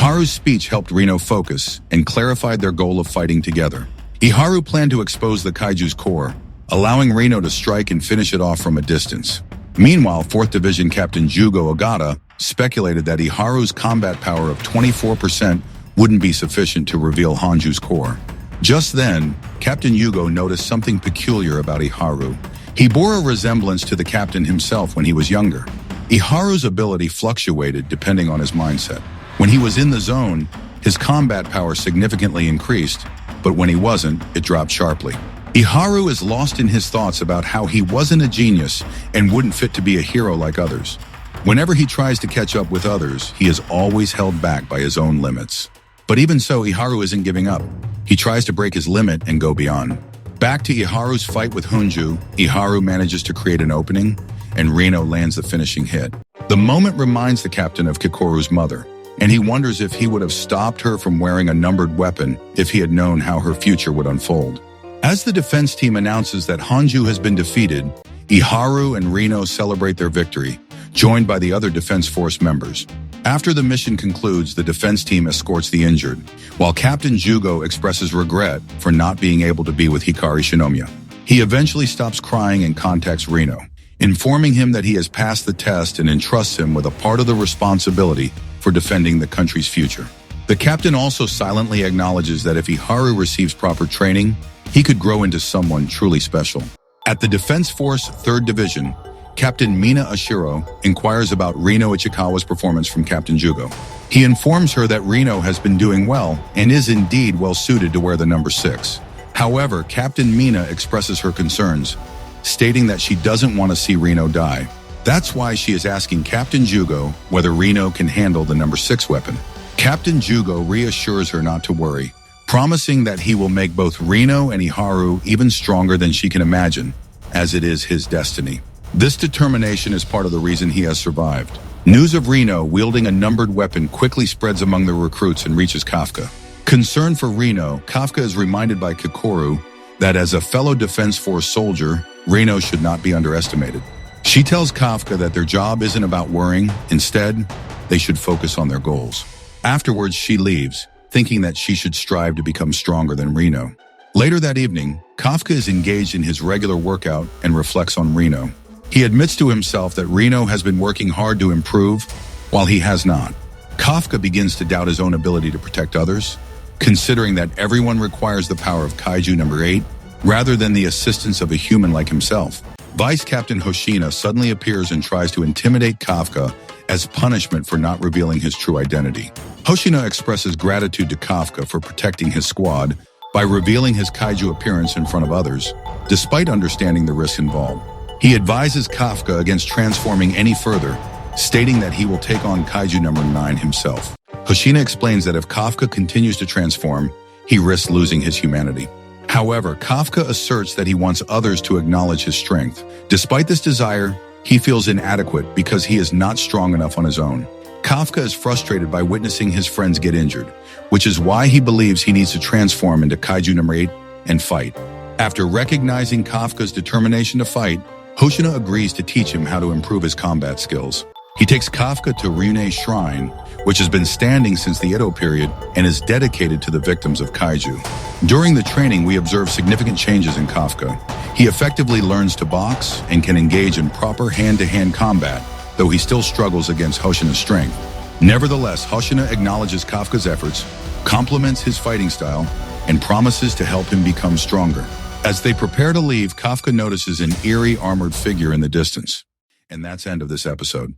Iharu's speech helped Reno focus and clarified their goal of fighting together. Iharu planned to expose the Kaiju's core, allowing Reno to strike and finish it off from a distance. Meanwhile, 4th Division Captain Jugo Ogata speculated that Iharu's combat power of 24% wouldn't be sufficient to reveal Hanju's core. Just then, Captain Yugo noticed something peculiar about Iharu. He bore a resemblance to the captain himself when he was younger. Iharu's ability fluctuated depending on his mindset. When he was in the zone, his combat power significantly increased, but when he wasn't, it dropped sharply. Iharu is lost in his thoughts about how he wasn't a genius and wouldn't fit to be a hero like others. Whenever he tries to catch up with others, he is always held back by his own limits. But even so, Iharu isn't giving up. He tries to break his limit and go beyond. Back to Iharu's fight with Hunju, Iharu manages to create an opening, and Reno lands the finishing hit. The moment reminds the captain of Kikoru's mother, and he wonders if he would have stopped her from wearing a numbered weapon if he had known how her future would unfold. As the defense team announces that Hanju has been defeated, Iharu and Reno celebrate their victory, joined by the other defense force members. After the mission concludes, the defense team escorts the injured, while Captain Jugo expresses regret for not being able to be with Hikari Shinomiya. He eventually stops crying and contacts Reno, informing him that he has passed the test and entrusts him with a part of the responsibility for defending the country's future. The captain also silently acknowledges that if Iharu receives proper training, he could grow into someone truly special. At the Defense Force 3rd Division, Captain Mina Ashiro inquires about Reno Ichikawa's performance from Captain Jugo. He informs her that Reno has been doing well and is indeed well suited to wear the number 6. However, Captain Mina expresses her concerns, stating that she doesn't want to see Reno die. That's why she is asking Captain Jugo whether Reno can handle the number 6 weapon. Captain Jugo reassures her not to worry, promising that he will make both Reno and Iharu even stronger than she can imagine, as it is his destiny. This determination is part of the reason he has survived. News of Reno wielding a numbered weapon quickly spreads among the recruits and reaches Kafka. Concerned for Reno, Kafka is reminded by Kikoru that as a fellow Defense Force soldier, Reno should not be underestimated. She tells Kafka that their job isn't about worrying. Instead, they should focus on their goals. Afterwards, she leaves, thinking that she should strive to become stronger than Reno. Later that evening, Kafka is engaged in his regular workout and reflects on Reno. He admits to himself that Reno has been working hard to improve, while he has not. Kafka begins to doubt his own ability to protect others, considering that everyone requires the power of Kaiju number 8, rather than the assistance of a human like himself. Vice Captain Hoshina suddenly appears and tries to intimidate Kafka as punishment for not revealing his true identity. Hoshina expresses gratitude to Kafka for protecting his squad by revealing his Kaiju appearance in front of others, despite understanding the risks involved. He advises Kafka against transforming any further, stating that he will take on Kaiju number 9 himself. Hoshina explains that if Kafka continues to transform, he risks losing his humanity. However, Kafka asserts that he wants others to acknowledge his strength. Despite this desire, he feels inadequate because he is not strong enough on his own. Kafka is frustrated by witnessing his friends get injured, which is why he believes he needs to transform into Kaiju number 8 and fight. After recognizing Kafka's determination to fight, Hoshina agrees to teach him how to improve his combat skills. He takes Kafka to Ryune's shrine, which has been standing since the Edo period and is dedicated to the victims of Kaiju. During the training, we observe significant changes in Kafka. He effectively learns to box and can engage in proper hand-to-hand combat, though he still struggles against Hoshina's strength. Nevertheless, Hoshina acknowledges Kafka's efforts, compliments his fighting style, and promises to help him become stronger. As they prepare to leave, Kafka notices an eerie armored figure in the distance. And that's the end of this episode.